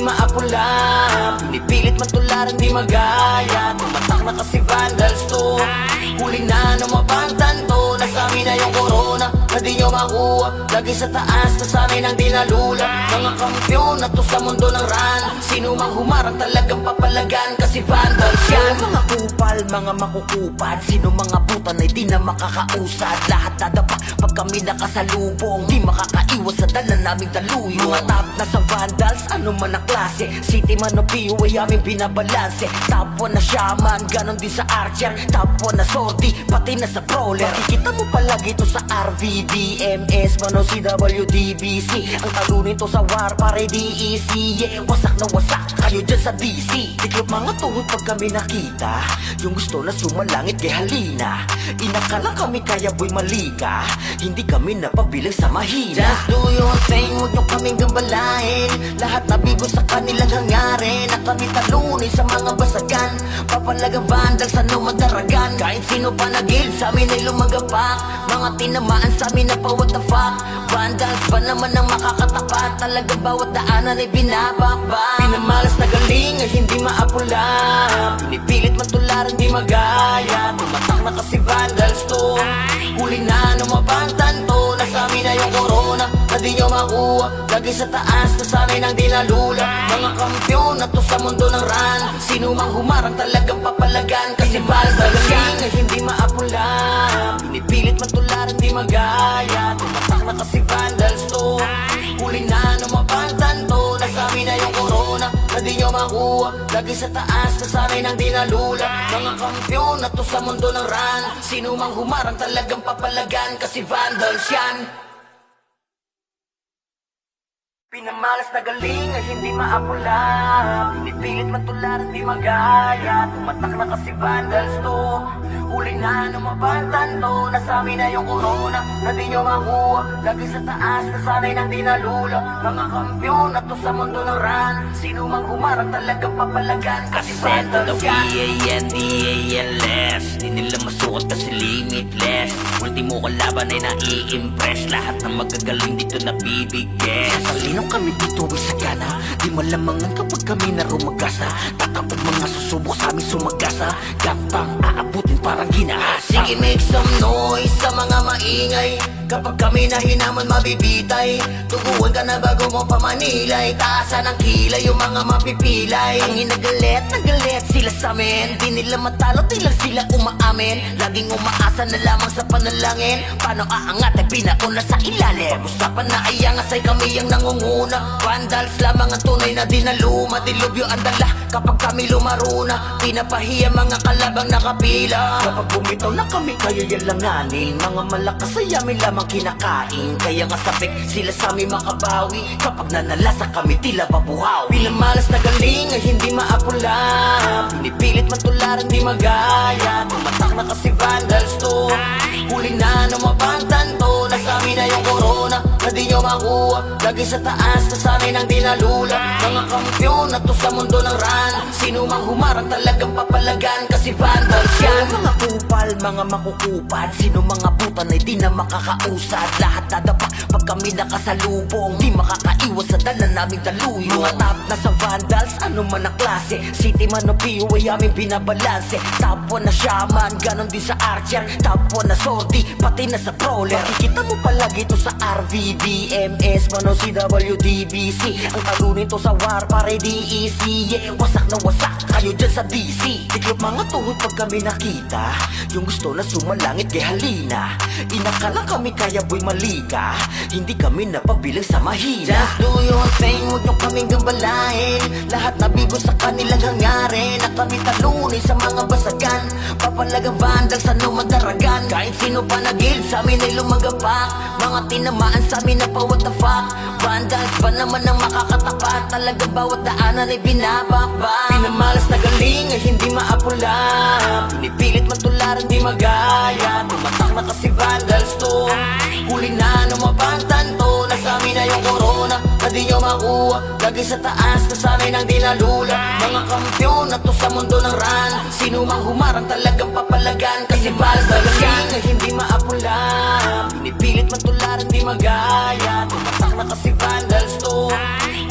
maapula, pinipilit matularan di magaya. Tumatak na kasi vandals to. Huli na lumabang tanto, nasa amin na yung corona na di nyo makuha. Lagi sa taas, nasa amin ang dinalula. Mga kampyon na to sa mundo ng ran. Sino mang humarang talagang papalagan, kasi vandals yan. Mga kupal, mga makukupad, sino mga puta na di na makakausad. Lahat dadapa pag kami nakasalubong, di makakaiwas sa dala naming daluyo. Mga top na sa vandals, ano man ang klase, city man o PU ay aming binabalanse. Top 1 na shaman, ganon din sa archer. Top 1 na sortie, pati na sa brawler. Makikita mo palagi to sa RVDMS, man o CWDBC. Ang talo nito sa war, pare DEC. Yeah, wasak na wasak kayo dyan sa DC. Tiklop mga tuhod pag kami nakita, yung gusto na sumalangit kay halina. Inakala kami kaya boy malika, hindi kami napabilang sa mahina. Just do your thing, huwag nyo kaming gambalain. Lahat nabigo sa kanilang hangarin, na kami talunin sa mga basagan. Papalagang vandals, ano madaragan. Kahit sino pa nagil sa amin ay lumagapak. Mga tinamaan sa amin na pa what the fuck. Vandals pa naman ang makakatapat. Talagang bawat daanan ay binabakbak. Pinamalas na galing ay hindi maapula, pinipilit matularan di magaya. Tumatak na kasi vandals to. Huli na lumabang tanto, nasa amin na yung corona na di nyo makuha. Lagi sa taas, nasa amin ang dinalula. Mga kampyon na to sa mundo ng ran. Sino mang humarang talagang papalagan, kasi vandals yan ay hindi maapula, pinipilit matularan di magaya. Tumatak na kasi vandals to. Huli na lumabang tanto, nasa amin na yung corona na di nyo makuha. Lagi sa taas, nasa amin ang dinalula. Mga kampyon na to sa mundo ng ran. Sino mang humarang talagang papalagan, kasi vandals yan. Pinamalas na galing ay hindi maapula, pinipilit matularan di magaya. Tumatak na kasi vandals to. Huli na lumabang tanto, nasa amin na yung corona na di nyo makuha. Lagi sa taas, nasa amin ang dinalula. Mga kampyon na to sa mundo ng ran. Sino mang humarang talagang papalagan, kasi vandals yan. D-A-N-D-A-N-less, di nila masukat kasi limitless. Ultimo kalaban ay nai-impress, lahat ng magagaling dito nabibigay. Sasalinong kami dito ay sagana, di malamangan kapag kami na rumagasa. Tatapog mga susubok sa amin sumagasa, gantang aabutin parang ginahasa. Sige, make some noise sa mga maingay. Kapag kami na hinaman mabibitay, tuguan ka na bago mo pamanilay. Taasan ang kilay yung mga mapipilay. Ang inagalit, nagalit sila sa amin. Di nila matalo, di lang sila umaamin. Laging umaasa na lamang sa panalangin. Paano aangat ay pinauna sa ilalim. Pag-usapan na ay angasay kami ang nangunguna. Vandals lamang ang tunay na dinaluma. Dilubyo ang dala kapag kami lumaruna. Pinapahiya mga kalabang nakapila. Kapag bumitaw na kami kayo yan langanin. Mga malakas ay amin lamang kinakain. Kaya nga sabik sila sa amin makabawi. Kapag nanalasa kami tila babuhaw. Pinamalas na galing ay hindi maapula, pinipilit matularan di magaya. Tumatak na kasi vandals to. Huli na lumabang tanto, nasa amin na yung corona na di nyo makuha. Lagi sa taas, nasa amin ang dinalula. Mga kampyon na to sa mundo ng ran. Sino mang humarang talagang papalagan, kasi vandals yan. Mga kupal, mga makukupad, sino mga puta na di na makakausad. Lahat dadapa pag kami nakasalubong, di makakaiwas sa dala naming daluyo. Mga top na sa vandals, ano man ang klase, city man o PU ay aming binabalanse. Top 1 na shaman, ganon din sa archer. Top 1 na sortie, pati na sa brawler. Makikita mo palagi to sa RVDMS, man o CWDBC. Ang talo nito sa war, pare DEC. Yeah, wasak na wasak kayo dyan sa DC. Tiklop mga tuhod pag kami nakita, yung gusto na sumalangit kay halina. Inakala kami kaya boy malika, hindi kami napabilang sa mahina. Just do your thing, huwag nyo kaming gambalain. Lahat nabigo sa kanilang hangarin, na kami talunin sa mga basagan. Papalagang vandals, ano madaragan. Kahit sino pa nagil sa amin ay lumagapak. Mga tinamaan sa amin na pa what the fuck. Vandals pa naman ang makakatapat. Talagang bawat daanan ay binabakbak. Pinamalas na galing ay hindi maapula, pinipilit matularan di magaya. Tumatak na kasi vandals to. Huli na lumabang tanto, nasa amin na yung corona na na di nyo makuha. Lagi sa taas, nasanay nang di nalula. Mga kampiyon na to sa mundo ng run. Sino mang humarang talagang papalagan. Kasi Vandals yan ay hindi maapula. Pinipilit matularan di magaya. Tumatak na kasi Vandals to.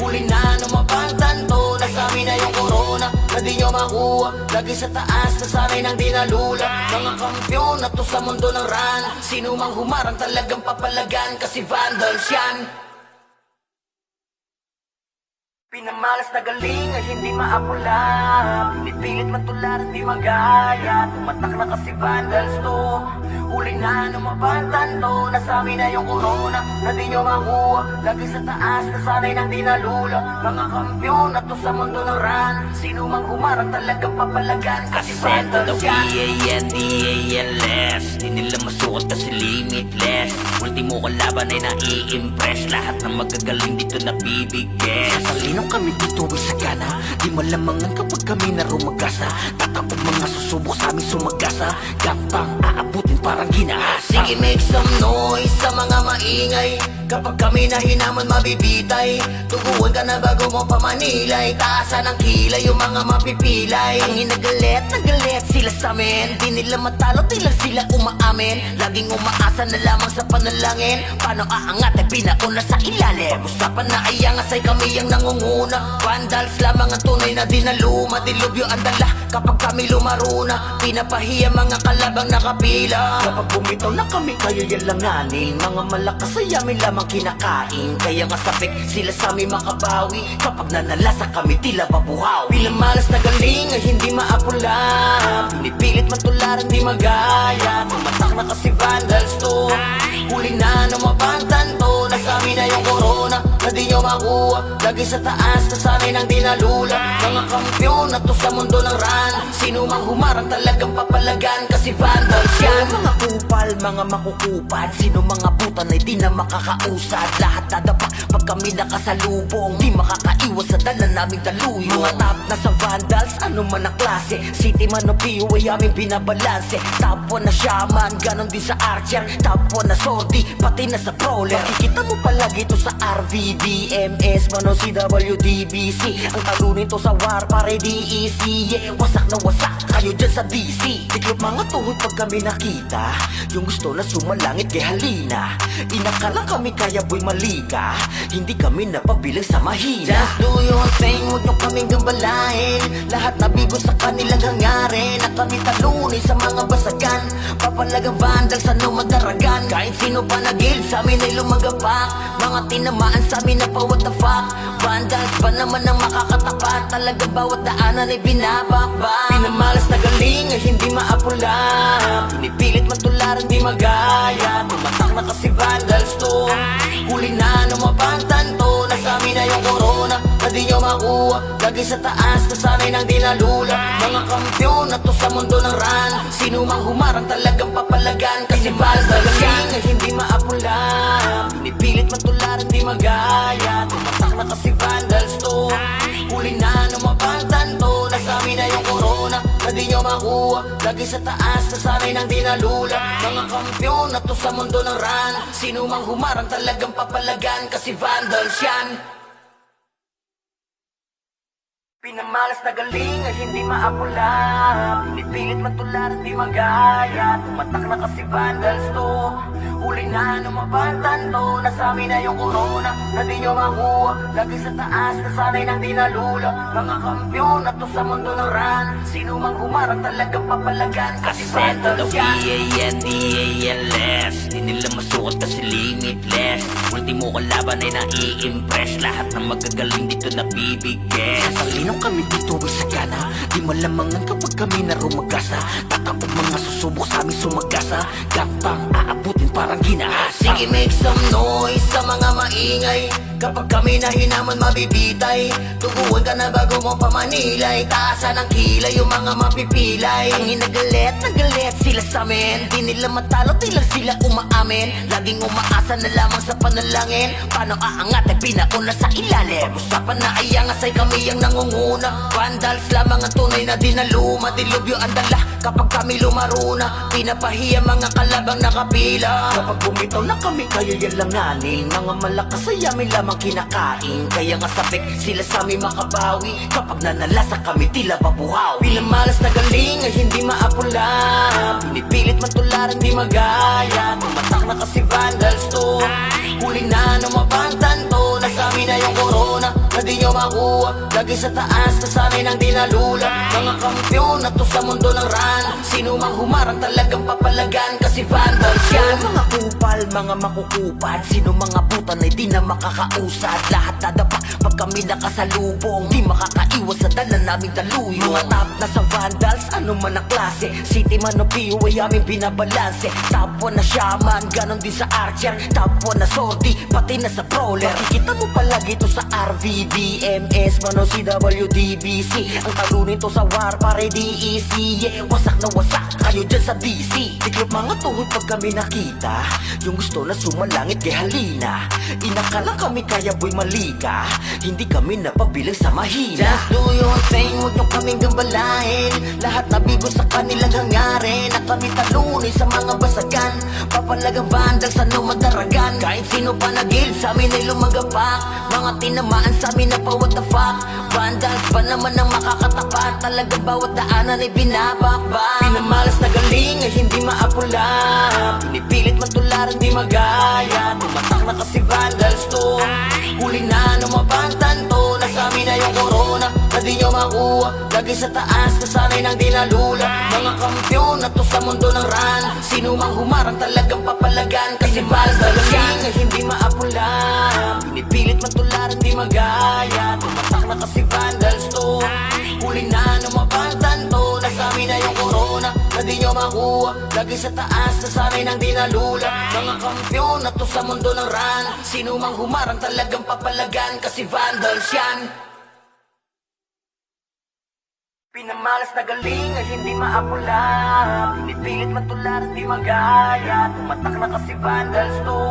Huli na numapagtan to. Nasabi na yung corona na di nyo makuha. Lagi sa taas, nasanay nang di nalula. Mga kampiyon na to sa mundo ng run. Sino mang humarang talagang papalagan. Kasi Vandals yan. Pinamalas na galing ay hindi maapula. Pinipilit matularan di magaya. Tumatak na kasi Vandals to. Huli na numapagtan to. Nasabi na yung corona na di nyo makuha. Lagi sa taas, nasanay nang di nalula. Mga kampiyon na to sa mundo ng run. Sino mang humarang talagang papalagan. Kasi Vandals yan. D-A-N-D-A-L-S. Di nila masukat kasi limitless. Ultimo kalaban ay nai-impress. Lahat ng magagaling dito nabibigay. Sasalinong kami dito ay sagana. Di malamangan kapag kami na rumagasa. Tatapog mga susubok sa amin sumagasa. Gapang aabutin parang ginahasa. Sige, make some noise sa mga maingay. Kapag kami na hinaman mabibitay. Tuguan ka na bago mo pamanilay. Taasan ng kilay yung mga mapipilay. Ang inagalit, nagalit sila sa amin. Di nila matalo, di lang sila umaamin. Laging umaasa na lamang sa panalangin. Paano aangat ay pinauna sa ilalim. Pag-usapan na ay angasay kami ang nangunguna. Vandals lamang ang tunay na dinaluma. Dilubyo ang dala kapag kami lumaro na. Pinapahiya mga kalabang nakapila. Kapag bumitaw na kami kayo yan langanin. Mga malakas ay amin lamang kinakain. Kaya nga sabik sila sa amin makabawi. Kapag nanalasa kami tila babuhaw. Pinamalas na galing ay hindi maapula. Pinipilit matularan di magaya. Tumatak na kasi Vandals to. Huli na numapagtan to. Nasabi na yung corona na di nyo makuha. Lagi sa taas, nasanay nang di nalula. Mga kampiyon na to sa mundo ng run. Sino mang humarang talagang papalagan. Kasi Vandals yan. Mga kupal, mga makukupad. Sino mga butan ay di na makakausad. Lahat nadapa pag kami nakasalubong. Di makakaiwas sa dala naming daluyo. Mga top na sa Vandals, ano man ang klase. City man o PO ay aming binabalanse. Top 1 na shaman, ganon din sa archer. Top 1 na sordi, pati na sa brawler. Makikita mo palagi ito sa RVDMS, man o CWDBC. Ang talunin to sa war, pare DEC. Yeah, wasak na wasak kayo dyan sa DC. Tiklop mga tuhod pag kami nakita. Yung gusto na sumalangit kay halina. Inakala kami kaya boy malika. Hindi kami napabilang sa mahina. Just do your thing, huwag nyo kaming gambalain. Lahat nabigo sa kanilang hangarin. Na kami talunin sa mga basagan. Papalagang Vandals, ano madaragan. Kahit sino pa nagil sa amin ay lumagapak. Mga tinamaan sa amin na pa what the fuck. Vandals pa naman ang makakatapat. Talagang bawat daanan ay binabakbak. Pinamalas na galing ay hindi maapula. Pinipilit matularan di magaya. Tumatak na kasi Vandals to. Huli na numapagtan to. Nasabi na yung corona na di nyo makuha. Lagi sa taas, nasanay nang di nalula. Mga kampiyon na to sa mundo ng run. Sino mang humarang talagang papalagan. Kasi Vandals yan ay hindi maapula. Pinipilit matularan di magaya. Tumatak na kasi Vandals to. Huli na numapagtan to. Nasabi na yung corona na di nyo makuha. Lagi sa taas, nasanay nang di nalula. Mga kampiyon na to sa mundo ng run. Sino mang humarang talagang papalagan. Kasi Vandals yan. Pinamalas na galing ay hindi maapula. Pinipilit matularan di magaya. Tumatak na kasi Vandals to. Huli na numapagtan to. Nasabi na yung corona na di nyo makuha. Lagi sa taas, nasanay nang di nalula. Mga kampiyon na to sa mundo ng run. Sino mang humarang talagang papalagan. Kasi Vandals yan. D-A-N-D-A-L-S. Di nila masukat kasi limitless. Ultimo kalaban ay nai-impress. Lahat ng magagaling dito nabibigay. Sasalinong kami dito ay sagana. Di malamangan kapag kami na rumagasa. Tatapog mga susubok sa amin sumagasa. Gapang aabutin parang ginahasa. Sige, make some noise sa mga maingay. Kapag kami na hinaman mabibitay. Tuguan ka na bago mo pamanilay. Taasan ng kilay yung mga mapipilay. Ang inagalit, nagalit sila sa amin. Di nila matalo, di lang sila umaamin. Laging umaasa na lamang sa panalangin. Paano aangat ay pinauna sa ilalim. Pag-usapan na ay angasay kami ang nangunguna. Vandals lamang ang tunay na dinaluma. Dilubyo ang dala kapag kami lumaro na. Pinapahiya mga kalabang nakapila. Kapag bumitaw na kami kayo yan langanin. Mga malakas ay amin lamang lamang kinakain. Kaya nga sabik sila sa amin makabawi. Kapag nanalasa kami tila babuhaw. Pinamalas na galing ay hindi maapula. Pinipilit matularan di magaya. Tumatak na kasi vandals to. Huli na ng mabantan to. Nasa amin na yung corona na di nyo makuha. Lagi sa taas na sanay nang dinalula. Mga kampyon na to sa mundo ng ran. Sino mang humarang talagang papalagan. Kasi vandals yan. Mga kupal, mga makukupad. Sino mga butan ay di na makakausad. Lahat nadapa pag kami nakasalubong. Di makakaiwas sa dala naming daluyo. Mga top na sa vandals, ano man ang klase. City man o PUA aming binabalanse. Top 1 na shaman, ganon din sa archer. Top 1 na sortie, pati na sa brawler. Makikita mo palagi to sa RVDMS, man o CWDBC. Ang talo nito sa war, pare DEC. Yeah, wasak na wasak kayo dyan sa DC. Tiklop mga tuhod pag kami nakita. Yung gusto na sumalangit kay halina. Inakala kami kaya boy malika. Hindi kami napabilang sa mahina. Just do your thing, huwag nyo kaming gambalain. Lahat nabigo sa kanilang hangarin. Na kami talunin sa mga basagan. Papalagang vandals, ano madaragan. Kahit sino pa nagil, sa amin ay lumagapak. Mga tinamaan sa amin na pa what the fuck. Vandals pa naman ang makakatapat. Talagang bawat daanan ay binabakbak. Pinamalas na galing ay hindi maapula. Pinipilit matularan di magaya. Tumatak na kasi vandals to. Huli na ng mabantan to. Nasa amin na yung corona na di nyo makuha. Lagi sa taas na sanay nang dinalula. Mga kampyon na to sa mundo ng ran. Sino mang humarang talagang papalagan. Kasi vandals yan ay hindi maapula. Pinipilit matularan di magaya. Tumatak na kasi vandals to. Huli na ng mabantan to. Nasa amin na yung corona na di nyo makuha. Lagi sa taas na sanay nang dinalula. Mga kampyon na to sa mundo ng ran. Sino mang humarang talagang papalagan. Kasi vandals yan. Pinamalas na galing ay hindi maapula. Pinipilit matularan di magaya. Tumatak na kasi vandals to.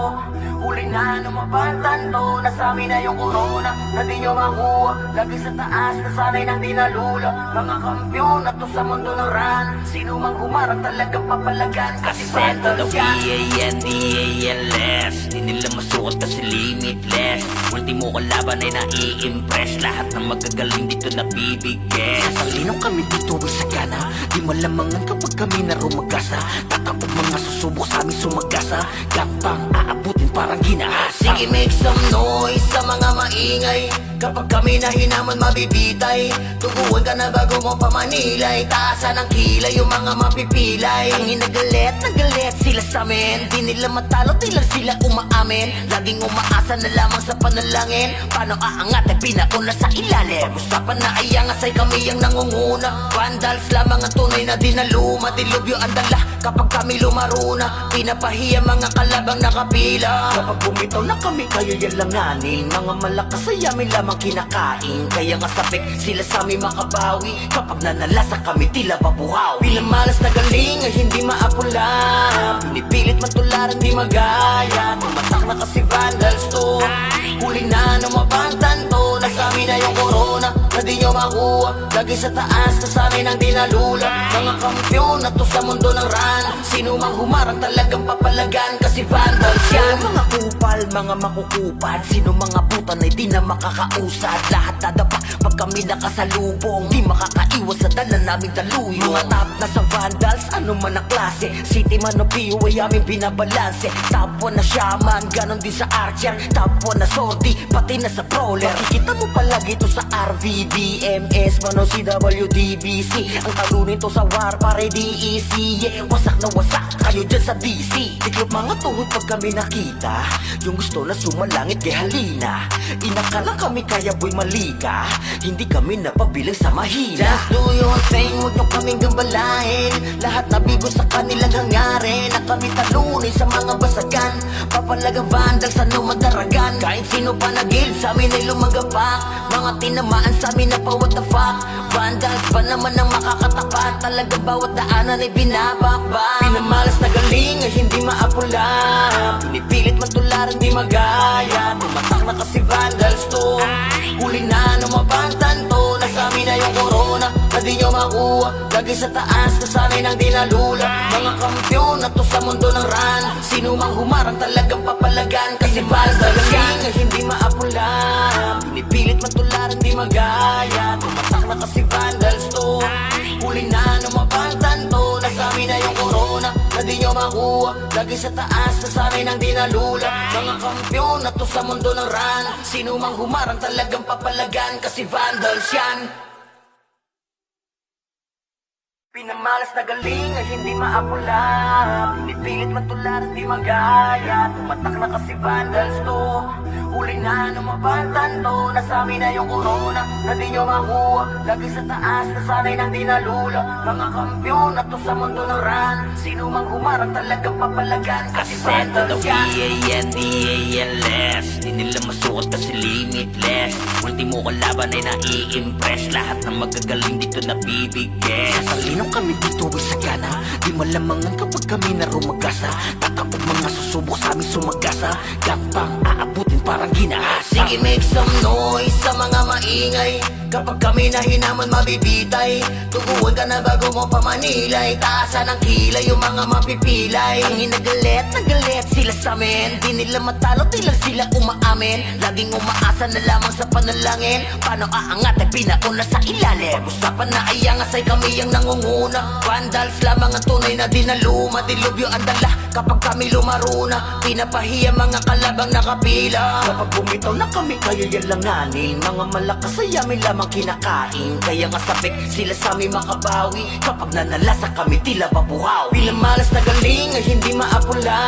Huli na ng mabantan to. Nasa amin na yung corona na di nyo makuha. Lagi sa taas na sanay nang dinalula. Mga kampyon na to sa mundo ng ran. Sino mang humarang talagang papalagan. Kasi vandals yan. P-A-N-D-A-L-S. Di nila masuot kasi limitless. Ultimo kalaban ay nai-impress. Lahat ng magagaling dito nabibigyan. Sasalino kami dito ay sagana. Di malamangan kapag kami na rumagasa. Tatapog mga susubok sa amin sumagasa. Gapang aabutin parang ginahasa. Sige make some noise sa mga maingay. Kapag kami na hinaman mabibitay. Tuguan ka na bago mo pamanilay. Taasan ng kilay yung mga mapipilay. Ang nagalit sila sa amin. Di nila matalo, di lang sila umaamin. Laging umaasa na lamang sa panalangin. Paano aangat ay pinauna sa ilalim. Pag-usapan na ay angas ay kami ang nangunguna. Vandals lamang ang tunay na dinaluma. Dilubyo ang dala kapag kami lumaruna. Pinapahiya mga kalabang nakapila. Kapag bumitaw na kami kayo yalanganin. Mga malakas ay amin lamang kinakain. Kaya nga sabik sila sa amin makabawi. Kapag nanalasa kami tila babuhaw. Pinamalas na galing ay hindi maapula. Pinipilit matularan di magaya. Tumatak na kasi vandals to. Huli na ng mabantan to. Nasa amin na yung corona na di nyo makuha. Lagi sa taas na sanay nang dinalula. Mga kampyon na to sa mundo ng ran. Sino mang humarang talagang papalagan. Kasi vandals yan. Mga kupal, mga makukupad. Sino mga butan ay di na makakausad. Lahat nadapa pag kami nakasalubong. Di makakaiwas sa dala naming daluyo. Mga top na sa vandals, ano man ang klase. City man o PUA aming binabalanse. Top 1 na shaman, ganon din sa archer. Top 1 na sortie, pati na sa brawler. Makikita mo palagi to sa RVDMS, man o CWDBC. Ang talo nito sa war, pare DEC. Yeah, wasak na wasak kayo dyan sa DC. Tiklop mga tuhod pag kami nakita. Yung gusto na sumalangit kay halina. Inakala kami kaya boy malika. Hindi kami napabilang sa mahina. Just do your thing, huwag nyo kaming gambalain. Lahat nabigo sa kanilang hangarin. Na kami talunin sa mga basagan. Papalagang vandals, ano madaragan. Kahit sino pa nagil, sa amin ay lumagapak. Mga tinamaan sa amin na pa what the fuck. Vandals pa naman ang makakatapat. Talagang bawat daanan ay binabakbak. Pinamalas na galing ay hindi maapula. Pinipilit matularan di magaya. Tumatak na kasi vandals to. Huli na ng mabantan to. Nasa amin na yung corona na di nyo makuha. makuha. Lagi sa taas, nasanay ng dinalula. Mga kampiyon na to sa mundo ng run. Sino mang humarang talagang papalagan. Kasi vandals yan ay hindi maapula. Pinipilit matularan, di magaya. Tumatak na kasi vandals to. Huli na ng mapantan to. Nasa amin na yung corona na di nyo makuha. Lagi sa taas, nasanay ng dinalula. Mga kampiyon na to sa mundo ng run. Sino mang humarang talagang papalagan. Kasi vandals yan. Pinamalas na galing ay hindi maapula. Pinipilit matularan, di magaya. Tumatak na kasi vandals to. Huli na ng mabantan to. Nasa amin na yung corona na di nyo makuha. Lagi sa taas, nasanay ng dinalula. Mga kampiyon na to sa mundo ng run. Sino mang humarang talagang papalagan. Kasi vandals yan. P-A-N-D-A-L-S. Di nila masuot kasi limitless. Ultimo kalaban ay nai-impress. Lahat ng magagaling dito nabibigyan. Sasalino kami dito ay sagana. Di malamangan kapag kami na rumagasa. Tatapog mga susubok sa amin sumagasa. Gapang aabutin parang ginahasa. Sige, make some noise sa mga maingay. Kapag kami na hinaman mabibitay. Tuguan ka na bago mo pamanilay. Taasan ng kilay yung mga mapipilay. Ang hinagalit, nagalit sila sa amin. Di nila matalo, di lang sila umaamin. Laging umaasa na lamang sa panalangin. Paano aangat ay pinauna sa ilalim. Pag-usapan na ay angas ay kami ang nangunguna. Vandals lamang ang tunay na dinaluma. Dilubyo ang dala kapag kami lumaruna. Pinapahiya mga kalabang nakapila. Kapag bumitaw na kami kayo yan langanin. Mga malakas ay amin lamang kinakain. Kaya nga sabik sila sa amin makabawi. Kapag nanalasa kami tila babuhaw. Pinamalas na galing ay hindi maapula.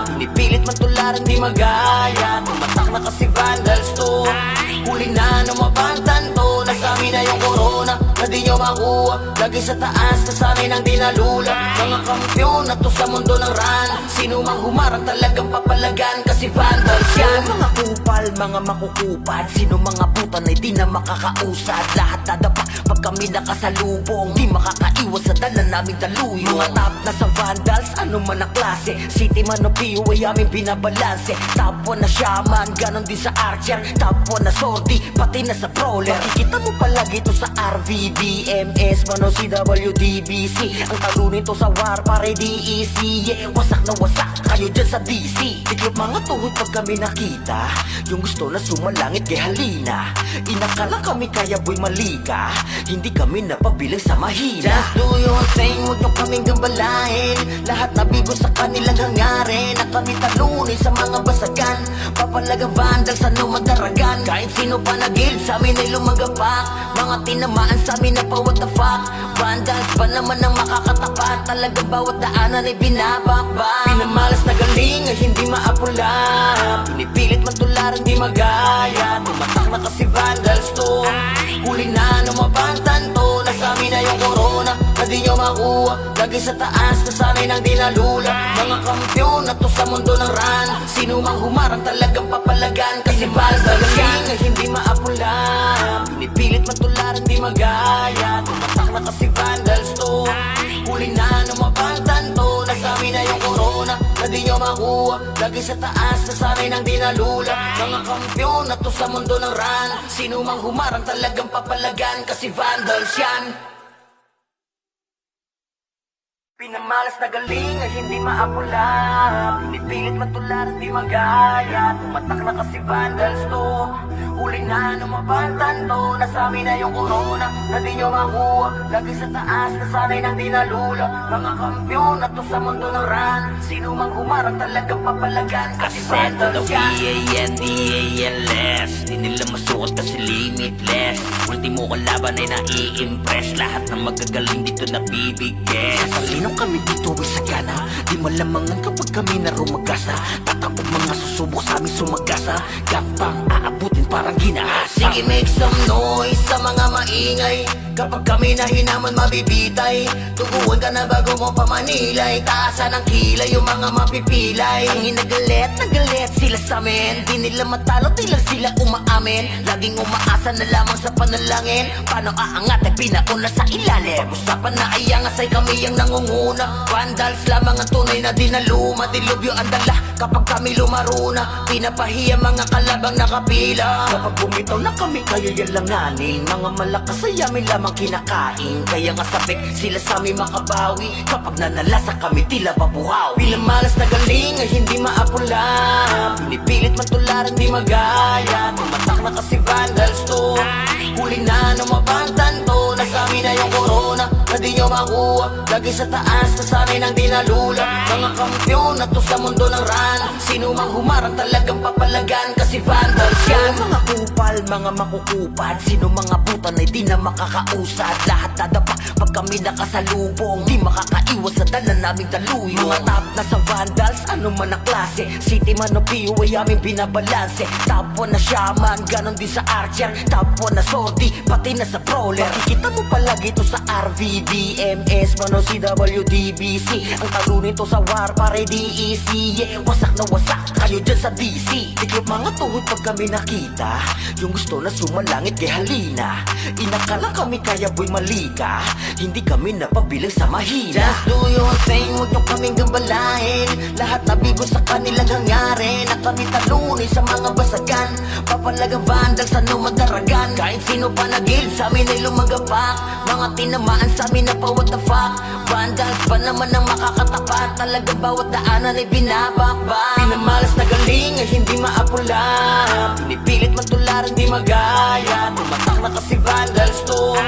Pinipilit matularan di magaya. Tumatak na kasi vandals to. Huli na ng mabantan to. Nasa amin na yung corona na di nyo makuha. Lagi sa taas, nasanay ng dinalula. Mga kampiyon na to sa mundo ng run. Sino mang humarang talagang papalagan. Kasi vandals yan. Mga kupal, mga makukupad. Sino mga butan ay di na makakausad. Lahat dadapa pag kami nakasalubong. Di makakaiwas sa dala naming daluyong. Mga top na sa vandals, ano man ang klase. City man o PU ay aming binabalanse. Top 1 na shaman, ganon din sa archer. Top 1 na sortie, pati na sa brawler. Makikita mo palagi to sa RVDMS, man o CWDBC. Ang talunin to sa war, pare DEC. Yeah, wasak na wasak kayo dyan sa DC. Tiklop mga tuhod pag kami nakita. Yung gusto na sumalangit kay halina. Inakala kami kaya boy malika. Hindi kami napabiling sa mahina. Just do your thing, huwag nyo kaming gambalain. Lahat na bigo sa kanilang hangarin. Na kami talunin sa mga basagan. Papalaga vandals, ano magdaragan. Kahit sino pa nagil sa amin ay lumagapak. Mga tinamaan sa amin na pa what the fuck. Vandals pa naman ang makakatapat. Talagang bawat daanan ay binabakbak. Pinamalas na galing ay hindi maapula. Pinipilit matularan di magaya. Tumatak na kasi vandals to. Huli na ng mabantan to. Nasa amin na yung corona na di nyo makuha. Lagi sa taas, nasanay ng dinalula. Mga kampiyon na to sa mundo ng run. Sino mang humarang talagang papalagan. Kasi vandals yan ay hindi maapula. Pinipilit matularan di magaya. Tumatak na kasi vandals to. Huli na ng mabantan to. Nasa amin na yung corona na di nyo makuha. Lagi sa taas, nasanay ng dinalula. Mga kampiyon na to sa mundo ng run. Sino mang humarang talagang papalagan. Kasi vandals yan. Pinamalas na galing ay hindi maapula. Pinipilit matularan di magaya. Tumatak na kasi vandals to. Huli na ng mabantan to. Nasa amin na yung corona na di nyo makuha. Lagi sa taas, nasanay ng dinalula. Mga kampiyon na to sa mundo ng run. Sino mang humarang talagang papalagan. Kasi vandals yan. P-A-N-D-A-L-S. Di nila masuot kasi limitless. Ultimo kalaban ay nai-impress. Lahat ng magagaling dito nabibigyan. Sasalino kami dito ay sagana. Di malamangan kapag kami na rumagasa. Tatapog mga susubok sa amin sumagasa. Gapang aabutin parang ginahasa. Sige, make some noise sa mga maingay. Kapag kami na hinaman mabibitay. Tuguan ka na bago mo pamanilay. Taasan ng kilay yung mga mapipilay. Ang hinagalit, nagalit sila sa amin. Di nila matalo, di lang sila umaamin. Laging umaasa na lamang sa panalangin. panalangin. Paano aangat ay pinauna sa ilalim. Pag-usapan na ay angas ay kami ang nangunguna. Vandals lamang ang tunay na dinaluma. Dilubyo ang dala kapag kami lumaruna. Pinapahiya mga kalabang nakapila. Kapag bumitaw na kami kayo yalanganin. Mga malakas ay amin lamang kinakain. Kaya nga sabik sila sa amin makabawi. Kapag nanalasa kami tila babuhaw. Bilang malas na galing ay hindi maapula. Pinipilit man tularan di magaya. Tumatak na kasi vandals to. Huli na numabangtan to. Nasa amin na yung corona na di nyo makuha. Lagi sa taas na sanay nang dinalula. Mga kampyon na to sa mundo ng ran. Sino mang humarang talagang papalagan. Kasi vandals yan. Mga kupal, mga makukupad. Sino mga butan ay di na makakausad. Lahat dadapa pag kami nakasalubong. Di makakaiwas sa dala naming daluyo. Mga top na sa vandals, ano man ang klase. City man o PU ay aming binabalanse. Top 1 na shaman, ganon din sa archer. Top 1 na sortie, pati na sa brawler. Makikita mo palagi to sa RVDMS, man o CWDBC. Ang talunin to sa war, pare DEC. Yeah, wasak na wasak, kayo dyan sa DC. Tiklop mga tuhod pag kami nakita. Yung gusto na sumalangit kay halina. Inakala kami kaya boy malika. Hindi kami napabilang sa mahina. Just do your thing, huwag nyo kaming gambalain. Lahat na bigo sa kanilang hangarin. Na kami talunin sa mga basagan. Papalagang vandals, ano magdaragan. Kahit sino pa nagil, sa amin ay lumagapak. Mga tinamaan sa amin na pa what the fuck. Vandals pa naman ang makakatapat. Talagang bawat daanan ay binabakbak. Pinamalas na galing ay hindi maapula. Pinipilit man tularan di magaya. Tumatak na kasi vandals to.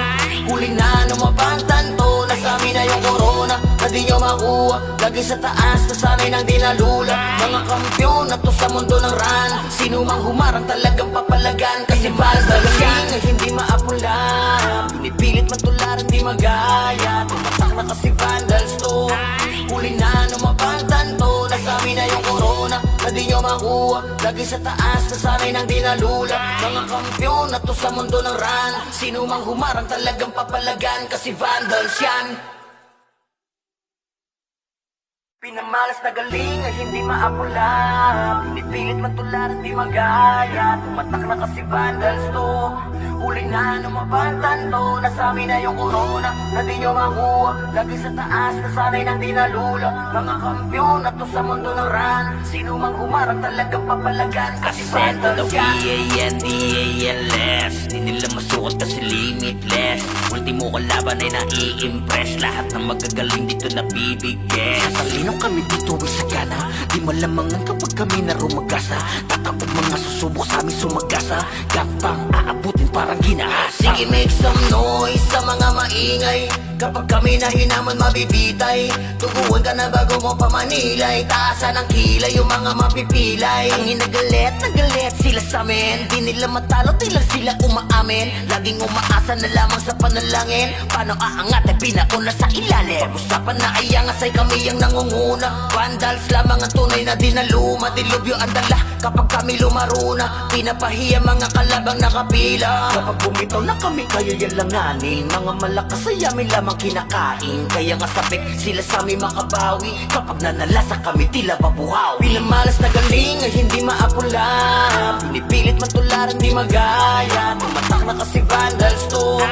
Huli na numabangtan to. Nasa amin na yung corona na di nyo makuha. Lagi sa taas na sanay nang dinalula. Mga kampyon na to sa mundo ng ran. Sino mang humarang talagang papalagan. Kasi vandals yan ay hindi maapula. Pinipilit man tularan di magaya. Tumatak na kasi vandals to. Huli na numabangtan to. Nasa amin na yung corona na di nyo makuha. Lagi sa taas na sanay nang dinalula. Mga kampyon na to sa mundo ng ran. Sino mang humarang talagang papalagan. Kasi vandals yan. Pinamalas na galing ay hindi maapula. Pinipilit man tularan di magaya. Tumatak na kasi vandals to. Huli na numabangtan to. Nasa amin na yung corona na di nyo makuha. Lagi sa taas na sanay nang dinalula. Mga kampyon na to sa mundo ng ran. Sino mang humarang talagang papalagan. Kasi vandals yan. V-A-N-D-A-L-S. Di nila masukat kasi limitless. Ultimo kalaban ay nai-impress. Lahat ng magagaling dito na bibigyan. Sasalino kami dito ay sagana. Di malamangan kapag kami na rumagasa. Tatapog mga susubok sa amin sumagasa. Gapang aabutin parang ginahasa. Sige, make some noise sa mga maingay. Kapag kami na hinaman mabibitay. Tuguan ka na bago mo pamanilay. Taasan ang kilay yung mga mapipilay. Ang inagalit, nagalit sila sa amin. Di nila matalo, di lang sila umaamin. Laging umaasa na lamang sa panalangin. Paano aangat ay pinauna sa ilalim. Pag-usapan na ay angas ay kami ang nangunguna. Vandals lamang ang tunay na dinaluma. Dilubyo ang dala kapag kami lumaruna. Pinapahiya mga kalabang nakapila. Kapag bumitaw na kami kayo yalanganin. Mga malakas ay amin lamang kinakain. Kaya nga sabik sila sa amin makabawi. Kapag nanalasa kami tila babuhaw. Bilang malas na galing ay hindi maapula. Pinipilit man tularan di magaya. Tumatak na kasi vandals to.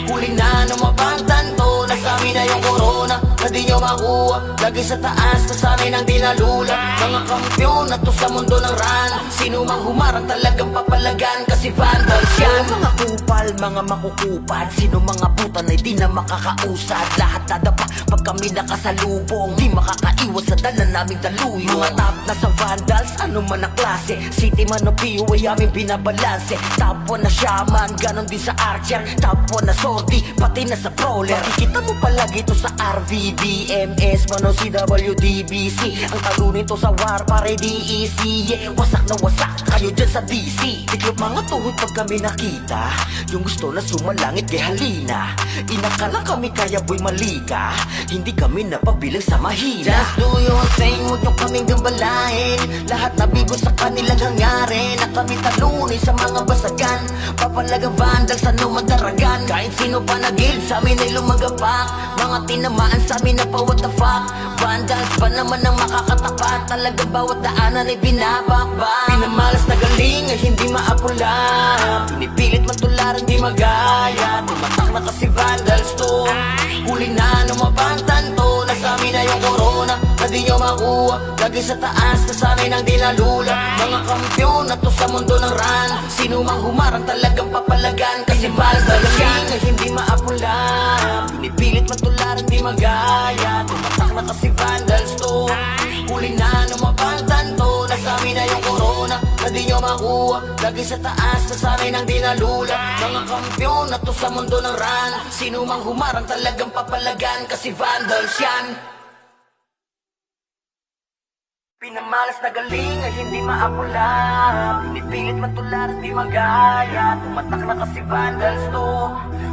Huli na numabangtan to. Nasa amin na yung corona na di nyo makuha. Lagi sa taas na sanay nang dinalula. Mga kampyon na to sa mundo ng ran. Sino mang humarang talagang papalagan. Kasi vandals yan. Mga kupal, mga makukupad. Sino mga butan ay di na makakausad. Lahat dadapa pag kami nakasalubong. Di makakaiwas sa dala naming daluyo. Mga top na sa vandals, ano man ang klase. City man o PU ay aming binabalanse. Top 1 na shaman, ganon din sa archer. Top 1 na sortie, pati na sa brawler. Makikita mo palagi to sa RVDMS, man o CWDBC. Ang talunin to sa war, pare DEC. Yeah, wasak na wasak, kayo dyan sa DC. Tiklop mga tuhod pag kami nakita. Yung gusto na sumalangit kay halina. Inakala kami kaya boy malika. Hindi kami napabilang sa mahina. Just do your thing, huwag nyo kaming gambalain. Lahat na bigo sa kanilang hangarin. Na kami talunin sa mga basagan. Papalagang vandal sa numadaragan. Kahit sino pa nagil sa amin ay lumagapak. Mga tinamaan sa amin na pa what the fuck. Vandals pa naman ang makakatapat. Talagang bawat daanan ay binabakbak. Pinamalas na galing ay hindi maapula. Pinipilit matularan di magaya. Tumatak na kasi vandals to. Huli na numabantan to. Nasa amin na yung corona na di nyo makuha. Lagi sa taas na sanay nang dinalula. Mga kampyon na to sa mundo ng ran. Sino mang humarang talagang papalagan. Kasi vandals yan ay hindi maapula. Pinipilit matularan di magaya. Tumatak na kasi vandals to. Huli na numabantan to. Nasa amin na yung corona na di nyo makuha. Lagi sa taas na sanay nang dinalula. Mga kampyon na to sa mundo ng ran. Sino mang humarang talagang papalagan. Kasi vandals yan. Pinamalas na galing ay hindi maapula. Pinipilit matularan di magaya. Tumatak na kasi vandals to.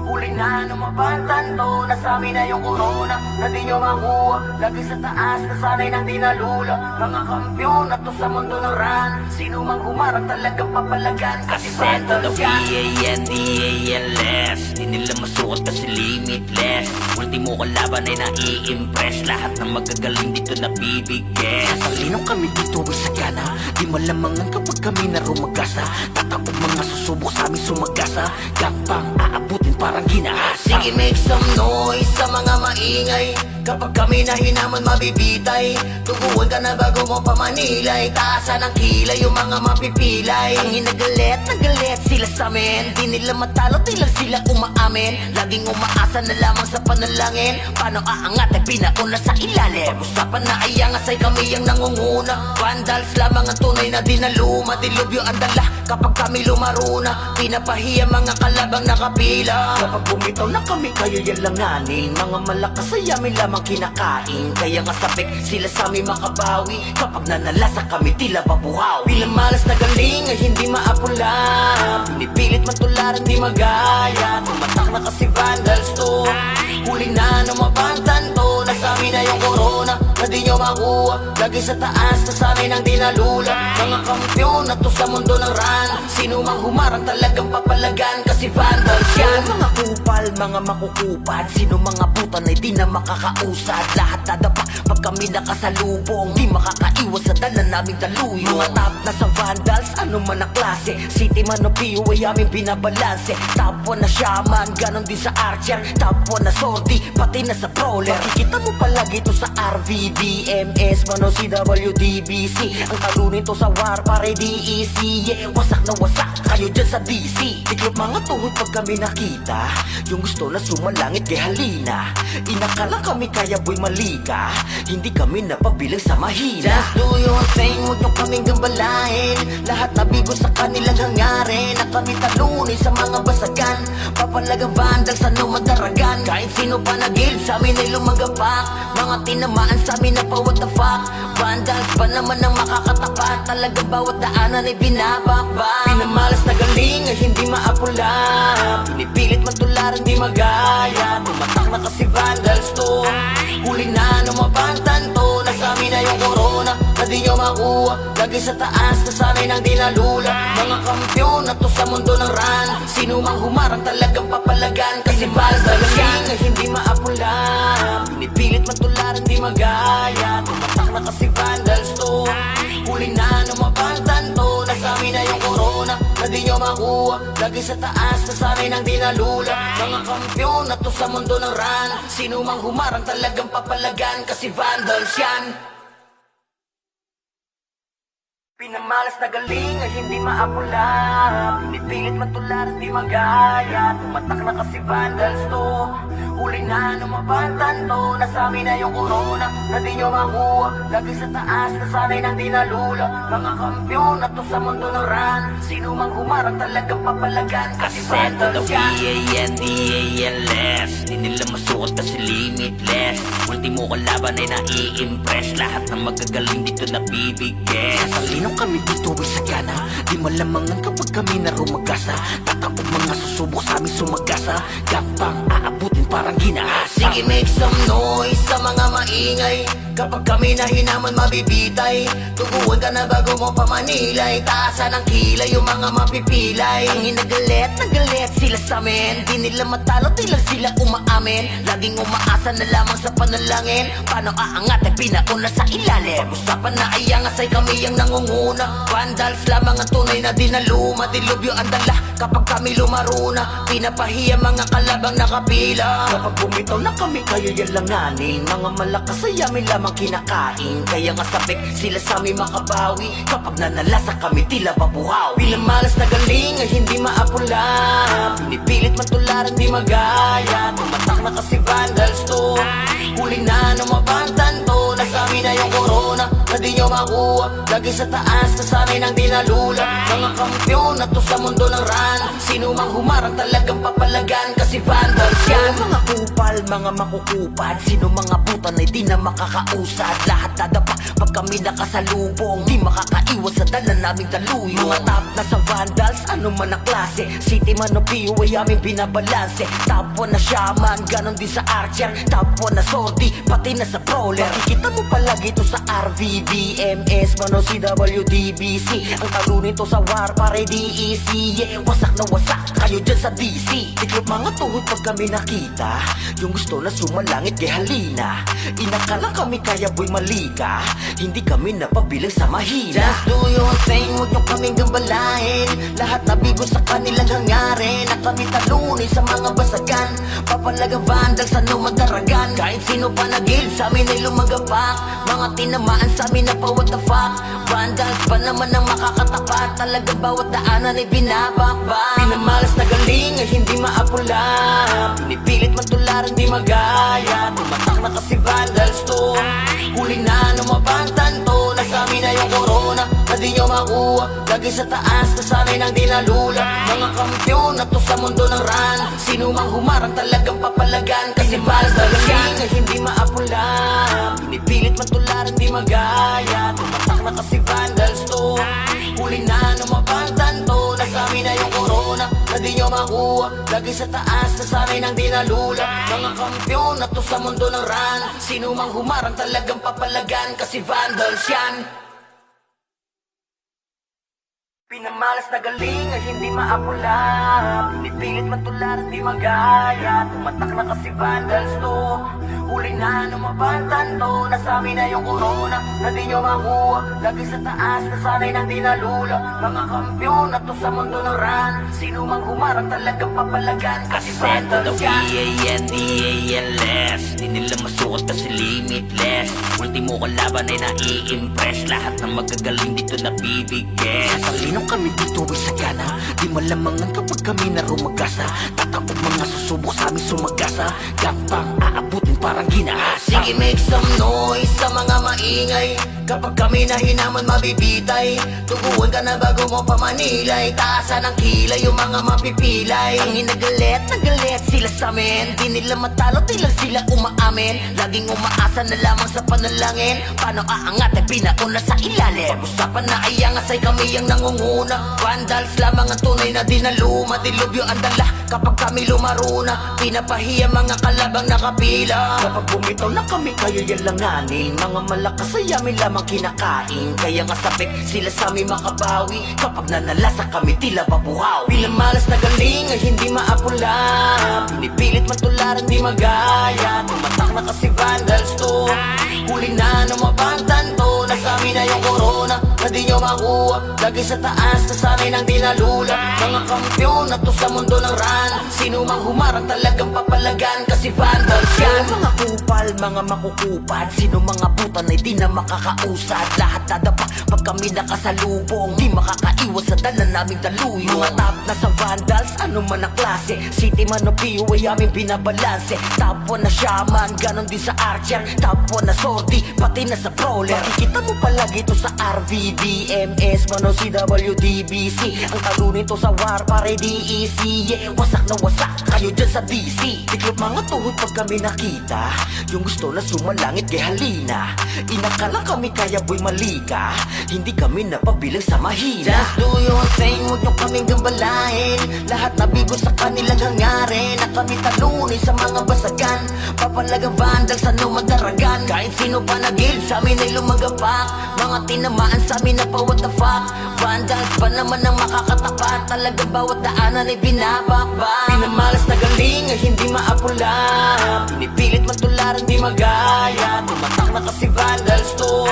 Huli na numabantan to. Nasa amin na yung corona na di nyo makuha. Lagi sa taas na sanay nang dinalula. Mga kampyon na to sa mundo ng ran. Sino mang humarang talagang papalagan. Kasi vandals yan. V-A-N-D-A-L-S. Di nila masukat kasi limitless. Ultimo kalaban ay nai-impress. Lahat ng magagaling dito na bibigyan. Sasalino kami dito ay sagana. Di malamangan kapag kami na rumagasa. Tatapog mga susubok sa amin sumagasa. Gangpang aabutin parang ginahasa. Sige, make some noise sa mga maingay. Kapag kami na hinaman mabibitay. Tuguan ka na bago mo pamanilay. Taasan ang kilay yung mga mapipilay. Ang inagalit, nagalit sila sa amin. Di nila matalo, di lang sila umaamin. Laging umaasa na lamang sa panalangin. Paano aangat ay pinauna sa ilalim. Pag-usapan na ay angas ay kami ang nangunguna. Vandals lamang ang tunay na dinaluma. Dilubyo ang dala kapag kami lumaruna. Pinapahiya mga kalabang nakapila. Kapag bumitaw na kami kayo yalanganin. Mga malakas ay amin lamang kinakain. Kaya nga sabik sila sa amin makabawi. Kapag nanalasa kami tila babuhaw. Pinamalas na galing ay hindi maapula. Pinipilit matularan di magaya. Tumatak na kasi vandals to. Huli na numabantan to. Nasa amin na yung corona na di nyo makuha. Lagi sa taas na sanay nang dinalula. Mga kampyon na to sa mundo ng ran. Sino mang humarang talagang papalagan. Kasi vandals yan. Mga kupal, mga makukupad. Sino mga butan ay di na makakausad. Lahat dadapa pag kami nakasalubong. Di makakaiwas sa dala naming daluyo. Mga top na sa vandals, ano man ang klase. City man o PU ay aming binabalanse. Top 1 na shaman, ganon din sa archer. Top 1 na sortie, pati na sa brawler. Makikita mo palagi to sa RVDMS, man o CWDBC. Ang talunin to sa war, pare DEC. Yeah, wasak na wasak, kayo dyan sa DC. Tiklop mga tuhod pag kami nakita. Yung gusto na sumalangit kay halina. Inakala kami kaya boy malika. Hindi kami napabilang sa mahina. Just do your thing, huwag nyo kaming gambalain. Lahat na bigo sa kanilang hangarin. Na kami talunin sa mga basagan. Papalagang vandal sa numadaragan. Kahit sino pa nagil sa amin ay lumagapak. Mga tinamaan sa amin na pa what the fuck. Vandals pa naman ang makakatapat. Talagang bawat daanan ay binabakbak. Pinamalas na galing ay hindi maapula. Pinipilit matularan di magaya. Tumatak na kasi vandals to. Huli na numabantan to. Nasa amin na yung corona na di nyo makuha. Lagi sa taas na sanay nang dinalula. Mga kampyon na to sa mundo ng ran. Sino mang humarang talagang papalagan. Kasi vandals yan ay hindi maapula. Pinipilit matularan di magaya. Tumatak na kasi vandals to. Huli na numabantan to. Nasa amin na yung corona na di nyo makuha. Lagi sa taas na sanay nang dinalula. Mga kampyon na to sa mundo ng ran. Sino mang humarang talagang papalagan. Kasi vandals yan. Pinamalas na galing ay hindi maapula. Pinipilit matularan di magaya. Tumatak na kasi vandals to. Huli na numabantan to. Nasa amin na yung corona na di nyo makuha. Lagi sa taas na sanay nang dinalula. Mga kampyon na to sa mundo ng ran. Sino mang humarang talagang papalagan. Kasi vandals yan. V-A-N-D-A-L-S. Di nila masukat kasi limitless. Ultimo kalaban ay nai-impress. Lahat ng magagaling dito nabibigyan. Sa linong kami dito ay sagana, di malamangan kapag kami na rumagasa. Tatapog mga susubok sa amin sumagasa. Gapang aabutin parang ginahasa. Sige, make some noise sa mga maingay. Kapag kami na hinaman mabibitay, tuguan ka na bago mo pamanilay. Taasan ang kilay yung mga mapipilay. Ang inagalit, nagalit sila sa amin. Di nila matalo, di lang sila umaamin. Laging umaasa na lamang sa panalangin. Paano aangat ay pinauna sa ilalim. Pag-usapan na ay angasay kami ang nangunguna. Vandals lamang ang tunay na dinaluma. Dilubyo ang dala kapag kami lumaro na. Pinapahiya mga kalabang nakapila. Kapag bumitaw na kami kayo yalanganin. Mga malakas ay amin lamang kinakain. Kaya nga sabik sila sa amin makabawi. Kapag nanalasa kami tila babuhaw. Bilang malas na galing ay hindi maapula. Pinipilit matularan di magaya. Tumatak na kasi vandals to. Huli na numabantan to. Nasa amin na yung corona na di nyo makuha. Lagi sa taas na sa amin ang dinalula. Mga kampyon na to sa mundo ng ran. Sino mang humarang talagang papalagan. Kasi vandals yan. Mga kupal, mga makukupad. Sino mga butan ay di na makakausad. Lahat dadapa pag kami nakasalubong. Di makakaiwas sa dala naming daluyo. Mga top na sa vandals, ano man ang klase. City man o PU ay aming binabalanse. Top 1 na shaman, ganon din sa archer. Top 1 na sortie, pati na sa brawler. Makikita mo palagi to sa RVBMS, man o CWDBC. Ang talo nito sa war pare DEC. Yeah, wasak na wasak kayo dyan sa DC. Tiklop mga tuhod pag kami nakita. Yung gusto na sumalangit kay halina. Inakalang kami kaya boy malika. Hindi kami napabilang sa mahina. Just do your thing, huwag nyo kaming gambalain. Lahat nabigo sa kanilang hangarin. Na kami talunin sa mga basagan. Papalaga vandals, ano madaragan. Kahit sino pa nagil sa amin ay lumagapak. Mga tinamaan sa amin na pa what the fuck. Vandals pa naman ang makakatapat. Talagang bawat daanan ay binabakbak. Pinamalas na galing ay hindi maapula. Pinipilit matularan di magaya. Tumatak na kasi vandals to. Huli na numabantan to. Nasa amin na yung corona na di nyo makuha. Lagi sa taas na sa amin ang dinalula. Mga kampyon na to sa mundo ng ran. Sino mang humarang talagang papalagan. Kasi vandals yan ay hindi maapula. Pinipilit matularan di magaya. Tumatak na kasi vandals to. Huli na numabantan to. Nasa amin na yung corona na di nyo makuha. Lagi sa taas na sa amin ang dinalula. Mga kampyon na to sa mundo ng ran. Sino mang humarang talagang papalagan. Kasi vandals yan. Pinamalas na galing ay hindi maapula. Pinipilit matularan di magaya. Tumatak na kasi vandals to. Huli na numabantan to. Nasa amin na yung corona na di nyo makuha. Lagi sa taas na sanay nang dinalula. Mga kampyon na to sa mundo ng ran. Sino mang humarang talagang papalagan. Kasi vandals yan. V-A-N-D-A-L-S. Di nila masukat kasi limitless. Ultimo kalaban ay nai-impress. Lahat ng magagaling dito nabibigyan. Sa linong kami dito ay sagana, di malamangan kapag kami na rumagasa. Tatapog mga susubok sa amin sumagasa. Gapang aabutin parang ginahasa. Sige, make some noise sa mga maingay. Kapag kami na hinaman mabibitay, tuguan ka na bago mo pamanilay. Taasan ang kilay yung mga mapipilay. Ang inagalit, nagalit sila sa amin. Di nila matalo, di lang sila umaamin. Laging umaasa na lamang sa panalangin. Paano aangat ay pinauna sa ilalim. Pag-usapan na ay angasay kami ang nangunguna. Vandals lamang ang tunay na dinaluma. Dilubyo ang dala kapag kami lumaro na. Pinapahiya mga kalabang nakapila. Kapag bumitaw na kami kayo yalanganin. Mga malakas ay amin lamang kinakain. Kaya nga sabik sila sa amin makabawi. Kapag nanalasa kami tila babuhaw. Bilang malas na galing ay hindi maapula. Pinipilit matularan di magaya. Tumatak na kasi vandals to. Huli na numabantan to. Nasa amin na yung corona na di nyo makuha. Lagi sa taas na sa amin ang dinalula. Mga kampyon na to sa mundo ng ran. Sino mang humarang talagang papalagan. Kasi vandals yan. Mga kupal, mga makukupad. Sino mga butan ay di na makakausad. Lahat dadapa pag kami nakasalubong. Di makakaiwas sa dala naming daluyo. Mga top na sa vandals, ano man ang klase. City man o PU ay aming binabalanse. Top 1 na shaman, ganon din sa archer. Top 1 na sortie, pati na sa brawler. Makikita mo palagi to sa RVBMS, man o CWDBC. Ang talo nito sa war pare DEC. Yeah, wasak na wasak kayo dyan sa DC. Tiklop mga tuhod pag kami nakita. Yung gusto na sumalangit kay halina. Inakala kami kaya boy mali ka. Hindi kami napabilang sa mahina. Just do your thing, huwag nyo kaming gambalain. Lahat nabigo sa kanilang hangarin. Na kami talunin sa mga basagan. Papalagang vandal sa madaragan. Kahit sino pa nagil sa amin ay lumagapak. Mga tinamaan sa amin na pa what the fuck. Vandals pa naman ang makakatapat. Talagang bawat daanan ay binabakbak. Pinamalas na galing ay hindi maapula. Pinipilit matularan di magaya. Tumatak na kasi vandals to.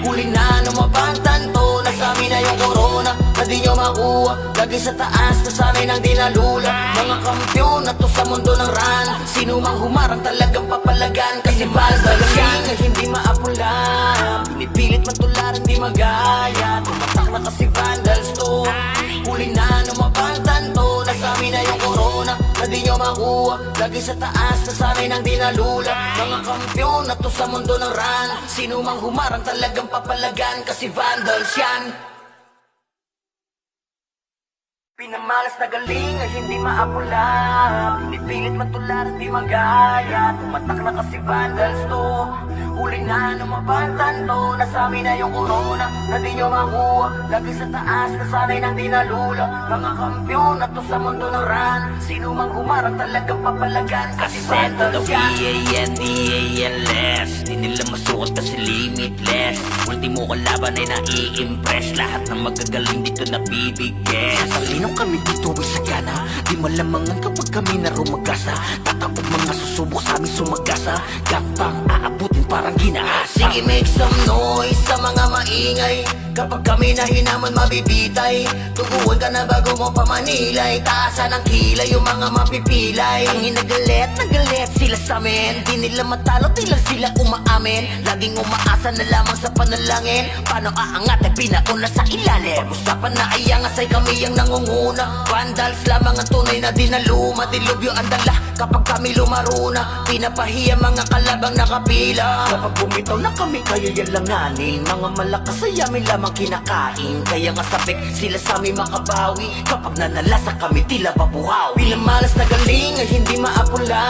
Huli na lumabangtan to. Nasa amin na yung corona na di nyo makuha. Lagi sa taas na sa amin ang dinalula. Mga kampyon na to sa mundo ng ran. Sino mang humarang talagang papalagan. Kasi vandals yan ay hindi maapula. Pinipilit matularan di magaya. Tumatak na kasi vandals to. Huli na lumabangtan to. Nasa amin na yung corona na di nyo makuha. Lagi sa taas na sa amin ang dinalula. Mga kampyon na to sa mundo ng ran. Sino mang humarang talagang papalagan. Kasi vandals yan. Pinamalas na galing ay hindi maapula. Pinipilit matularan di magaya. Tumatak na kasi vandals to. Huli na lumabangtan to. Nasa amin na yung corona na di nyo makuha. Lagi sa taas na sanay nang dinalula. Mga kampyon na to sa mundo ng ran. Sino mang humarang talagang papalagan. Kasi Ascend to vandals the yan. V-A-N-D-A-L-S. Di nila masukat kasi limitless. Ultimo kalaban ay nai-impress. Lahat ng magagaling dito nabibigyan. Sasalinong kami dito ay sagana. Di malamangan kapag kami na rumagasa. Tatapog mga susubok sa amin sumagasa. Gapang aabutin parang ginahasa. Sige, make some noise sa mga maingay. Kapag kami na hinaman mabibitay. Tuguan ka na bago mo pamanilay. Taasan ang kilay yung mga mapipilay. Ang hinagalit, nagalit sila sa amin. Di nila matalo, di lang sila umaamin. Laging umaasa na lamang sa panalangin. Paano aangat ay pinauna sa ilalim. Pag-usapan na ay angasay kami ang nangunguna. Vandals lamang ang tunay na dinaluma. Dilubyo ang dala kapag kami lumaro na. Pinapahiya mga kalabang nakapila. Kapag bumitaw na kami kayo yan langanin. Mga malakas ay amin lamang kinakain. Kaya nga sabik sila sa amin makabawi. Kapag nanalasa kami tila babuhaw. Pinamalas na galing ay hindi maapula.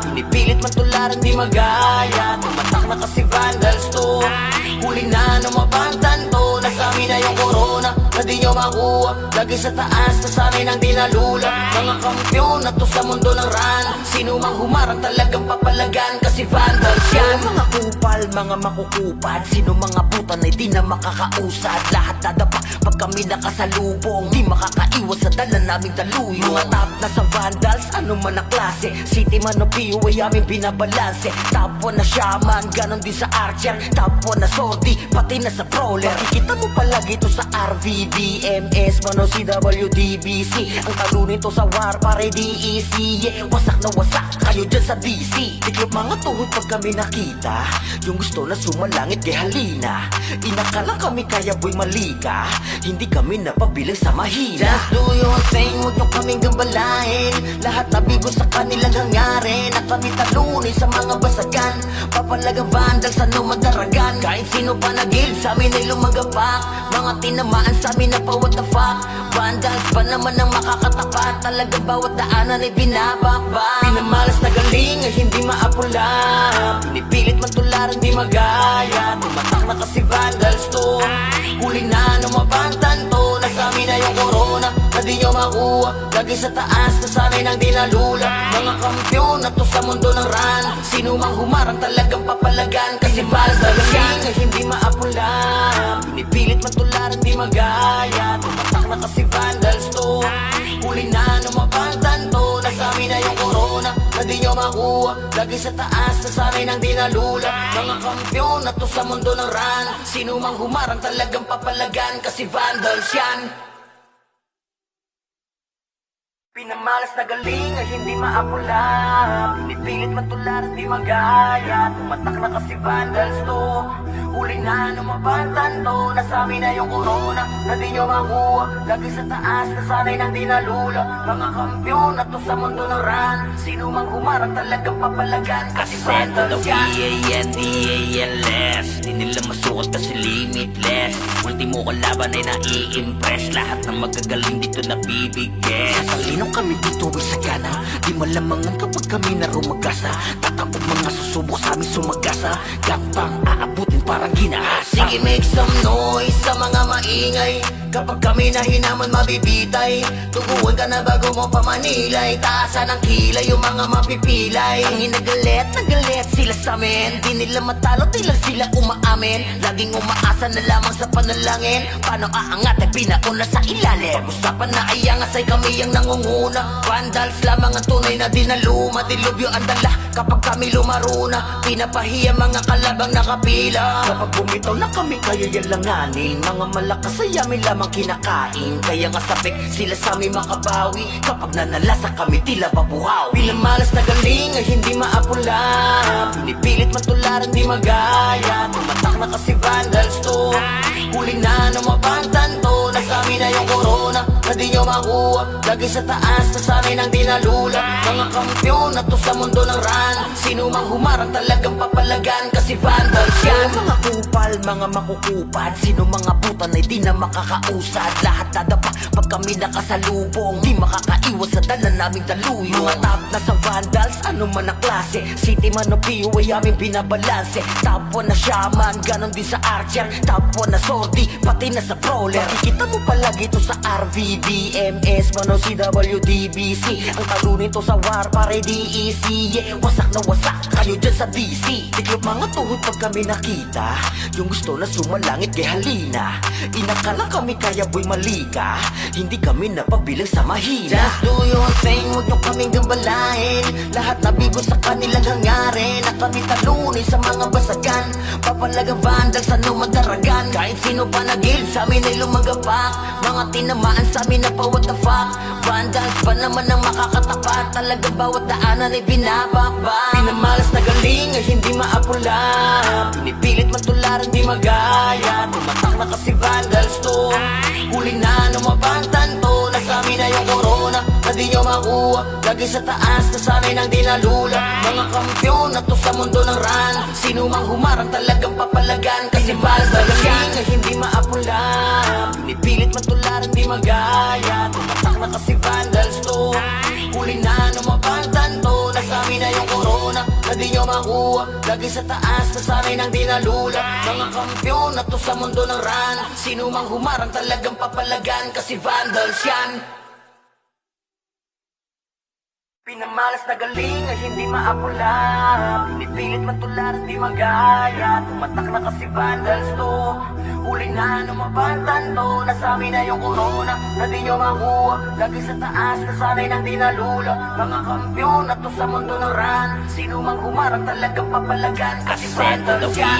Pinipilit matularan di magaya. Tumatak na kasi vandals to. Huli na lumabangtan to. Nasa amin na yung corona na di nyo makuha. Lagi sa taas na sanay nang dinalula. Mga kampyon na to sa mundo ng ran. Sino mang humarang talagang papalagan. Kasi vandals yan. Mga kupal, mga makukupad. Sino mga butan ay di na makakausad. Lahat dadapa pag kami nakasalubong. Di makakaiwas sa dala naming daluyo. Mga top na sa vandals, ano man ang klase. City man o PU ay aming binabalanse. Top 1 na shaman, ganon din sa archer. Top 1 na sordi, pati na sa brawler. Makikita mo palagi ito sa RVDMS, man o CWDBC. Ang talo nito sa war, pare DEC. Yeah, wasak na wasak kayo dyan sa DC. Tiklop mga tuhod pag kami nakita. Yung gusto na sumalangit kay halina. Inakala kami kaya boy mali ka. Hindi kami napabilang sa mahina. Just do your thing, huwag nyo kaming gambalain. Lahat nabigo sa kanilang hangarin. Na kami talunin sa mga basagan. Papalagang vandal sa madaragan. Kahit sino pa nagil sa amin ay lumagapak. Mga tinamaan sa amin na pa what the fuck. Vandals pa naman ang makakatapat. Talagang bawat daanan ay binabakbak. Pinamalas na galing ay hindi maapula. Pinipilit matularan di magaya. Tumatak na kasi vandals to. Huli na lumabangtan to. Nasa amin na yung corona na di nyo makuha. Lagi sa taas na sanay nang dinalula. Mga kampyon na to sa mundo ng ran. Sino mang humarang talagang papalagan. Kasi vandals yan ay hindi maapula. Pinipilit matularan di magaya. Tumatak na kasi vandals to. Huli na lumabangtan to. Nasa amin na yung corona na di nyo makuha. Lagi sa taas na sanay nang dinalula. Mga kampyon na to sa mundo ng ran. Sino mang humarang talagang papalagan. Kasi vandals yan. Pinamalas na galing ay hindi maapula. Pinipilit matularan di magaya. Tumatak na kasi vandals to. Huli na lumabatan to, nasami na yung corona na di nyo makuha. Lagi sa taas, nasanay nang di nalula. Mga kampiyon na to sa mundo ng run. Sino mang humarang talagang papalagan. Kasi Ascendo vandals the yan. V-A-N-D-A-L-S. Di nila masukat kasi limitless. Ultimo kalaban ay nai-impress. Lahat ng magagaling dito nabibigay. Sa linong kami dito ay sagana. Di malamangan kapag kami na rumagasa. Tatapog mga susubok sa amin sumagasa. Gapang aabutin parang ginahasa. Sige, make some noise sa mga maingay. Kapag kami na hinaman mabibitay. Tuguan ka na bago mo pamanilay. Taasan ng kilay yung mga mapipilay. Ang nagalit sila sa amin. Di nila matalo, di lang sila umaamin. Laging umaasa na lamang sa panalangin. Paano aangat ay pinauna sa ilalim. Pag-usapan na ay angas ay kami ang nangunguna. Vandals lamang ang tunay na dinaluma. Dilubyo ang dala kapag kami lumaruna. Pinapahiya mga kalabang nakapila. Kapag bumitaw na kami kayo yan langanin. Mga malakas ay amin lamang kinakain. Kaya nga sabik sila sa amin makabawi. Kapag nanalasa kami tila babuhaw. Pinamalas na galing ay hindi maapula. Pinipilit matularan di magaya. Tumatak na kasi vandals to. Huli na lumabantan to. Nasa amin na yung corona na di nyo makuha. Lagi sa taas nasanay nang di nalula. Mga kampiyon na to sa mundo ng run. Sino mang humarang talagang papalagan. Kasi vandals yan. Mga kupal, mga makukupad. Sino mga butan ay di na makakausad. Lahat dadapa pag kami nakasalubong. Di makakaiwas sa dala naming daluyo. Mga top na sa vandals, ano man ang klase. City man o PO ay aming binabalanse. Top 1 na shaman, ganon din sa archer. Top 1 na sordi, pati na sa brawler. Makikita mo palagi ito sa RVBMS, man o CWDBC. Ang talo nito sa war pare DEC. Yeah, wasak na wasak kayo dyan sa DC. Tiklop mga tuhod pag kami nakita. Yung gusto na sumalangit kay halina. Inakala kami kaya boy malika. Hindi kami napabilang sa mahina. Just do your thing, huwag nyo kaming gambalain. Lahat nabigo sa kanilang hangarin. Na kami talunin sa mga basagan. Papalagang vandals ano madaragan. Kahit sino pa nagil sa amin ay lumagapak. Mga tinamaan sa amin na pa what the fuck. Vandals pa naman ang makakatapat. Talaga bawat daanan ay binabakbak. Pinamalas na galing ay hindi maapula. Pinipilit matularan di magaya. Tumatak na kasi vandals to. Huli na lumabantan to. Nasa amin na yung corona na di nyo makuha. Lagi sa taas nasanay nang di nalula. Mga kampiyon na to sa mundo ng run. Sino mang humarang talagang papalagan. Kasi vandals yan ay hindi maapula. Pinipilit matularan di magaya. Tumatak na kasi vandals to. Huli na lumabantan to. Nasa amin na yung corona na di nyo makuha. Lagi sa taas nasanay nang di nalula. Mga kampiyon na to sa mundo ng run. Sino mang humarang talagang papalagan. Kasi vandals yan. Pinamalas na galing ay hindi maapula. Pinipilit matularan di magaya. Tumatak na kasi vandals to. Huli na lumabantan to. Nasa amin na yung corona na di nyo makuha. Lagi sa taas nasanay nang di nalula. Mga kampiyon na to sa mundo ng run. Sino mang humarang talagang papalagan. Kasi Ascendo the vandals yan.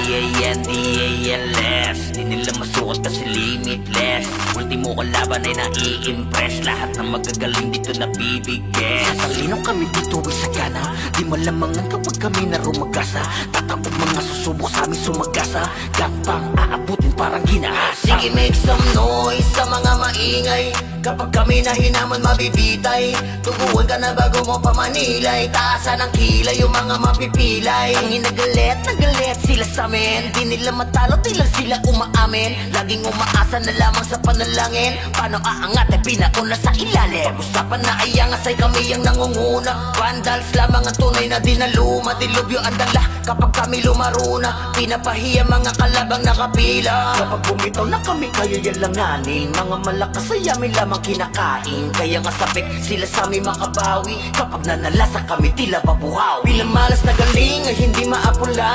V-A-N-D-A-L-S. Di nila masukat kasi limitless. Ultimo kalaban ay nai-impress. Lahat ng magagaling dito nabibigay. Sa linong kami dito ay sagana. Di malamangan kapag kami na rumagasa. Tatapog mga susubok sa amin sumagasa. Gapang aabutin parang ginahasa. Sige, make some noise sa mga maingay. Kapag kami na hinaman mabibitay. Tuguan ka na bago mo pamanilay. Taasan ng kilay yung mga mapipilay. Ang nagalit sila sa amin. Di nila matalo, di lang sila umaamin. Laging umaasa na lamang sa panalangin. Paano aangat ay pinauna sa ilalim. Pag-usapan na ay angas ay kami ang nangunguna. Vandals lamang ang tunay na dinaluma. Dilubyo ang dala kapag kami lumaruna. Pinapahiya mga kalabang nakapila. Kapag bumitaw na kami kayo yan langanin. Mga malakas ay amin lamang kinakain. Kaya nga sabik sila sa amin makabawi. Kapag nanalasa kami tila babuhaw. Pinamalas na galing ay hindi maapula.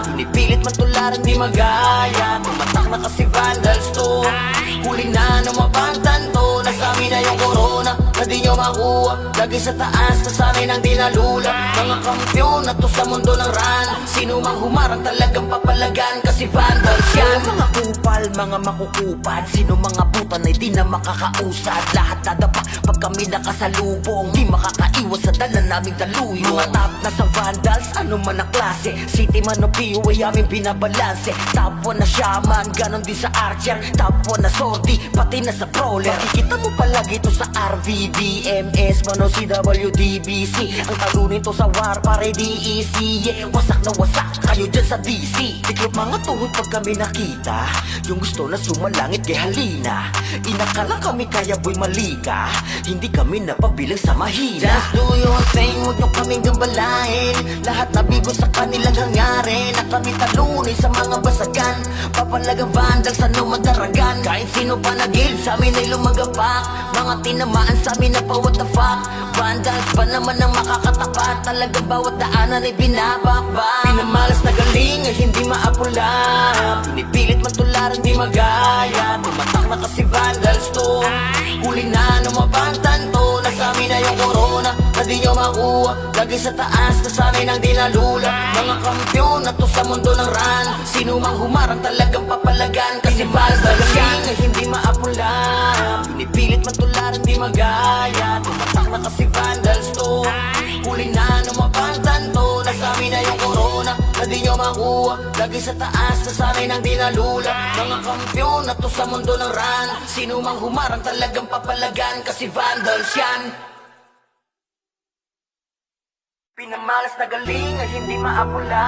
Pinipilit matularan di magaya. Tumatak na kasi vandals to. Huli na lumabantan to. Nasa amin na yung corona na di nyo makuha. Lagi sa taas nasanay nang di nalula. Mga kampiyon na to sa mundo ng ran, sino mang humarang talagang papalagan, kasi vandals yan. Mga kupal, mga makukupad, sino mga butan ay di na makakausad. Lahat nadapa pag kami nakasalubong, di makakaiwas sa dala naming daluyo. Mga top na sa vandals, ano man ang klase, city man o POA aming binabalanse. Top 1 na shaman, ganon din sa archer, top 1 na sortie, pati na sa brawler. Makikita mo palagi ito sa RVDMS, man o CWDBC. Ang talo nito sa war, pare DEC. Yeah, wasak na wasak kayo dyan sa DC. Tiklop mga tuhod pag kami nakita, yung gusto na sumalangit kay halina. Inakala kami kaya boy malika, hindi kami napabilang sa mahina. Just do your thing, huwag nyo kaming gambalain. Lahat nabigo sa kanilang hangarin, na kami talunin sa mga basagan. Papalagang vandals, ano madaragan, kahit sino pa nagil sa amin ay lumagapak. Mga tinamaan sa amin na pa what the fuck. Vandals pa naman ang makakatapat, talagang bawat daanan ay binabakbak. Pinamalas na galing ay hindi maapula, pinipilit man tularan di magaya. Tumatak na kasi vandals to, huli na numabantan to. Nasa amin na yung corona, na di nyo makuha, lagi sa taas na sanay nang dinalula. Mga kampiyon na to sa mundo ng ran, sino mang humarang talagang papalagan, kasi vandals yan ay hindi maapula, pinipilit man tularan di magaya. Tumatak na kasi vandals to, huli na numabantan to. Nasa amin na yung corona, na di nyo makuha, lagi sa taas na sanay nang dinalula. Mga kampiyon na to sa mundo ng ran, sino mang humarang talagang papalagan, kasi vandals yan. Pinamalas na galing ay hindi maapula,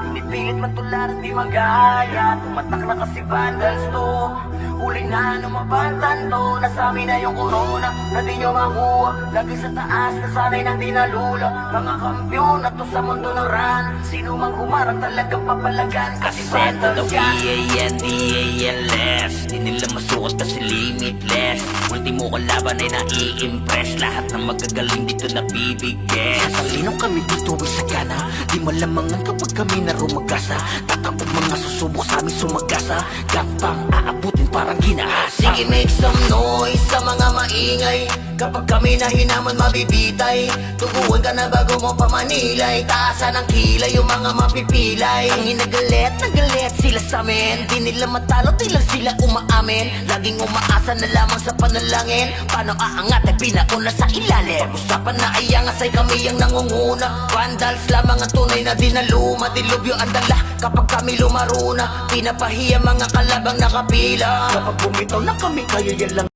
pinipilit man tularan di magaya. Tumatak na kasi vandals to, huli na numabantan to. Nasa amin na yung corona, na di nyo makuha, lagi sa taas na sanay nang dinalula. Mga kampiyon na to sa mundo ng ran, sino mang humarang talagang papalagan, kasi vandals yan. P-A-N-D-A-N-less, di nila masukat kasi limitless. Ultimo kalaban ay nai-impress, lahat ng magagaling dito nabibigyan. Sasalinong kami dito ay sagana, di malamangan kapag kami na rumagasa. Tatapog mga susubok sa amin sumagasa, gapang aabutin parang ginahasa. Sige, make some noise sa mga maingay, kapag kami na hinaman mabibitay. Tuguan ka na bago mo pamanilay, taasan ng kilay yung mga mapipilay. Ang nagalit sila sa amin, di nila matalo, di lang sila umaamin. Laging umaasa na lamang sa panalangin, paano aangat ay pinauna sa ilalim. Pag-usapan na ay angas ay kami ang nangunguna. Vandals lamang ang tunay na dinaluma, dilubyo ang dala kapag kami lumaruna. Pinapahiya mga kalabang nakapila, kapag bumitaw na kami kayo yan lang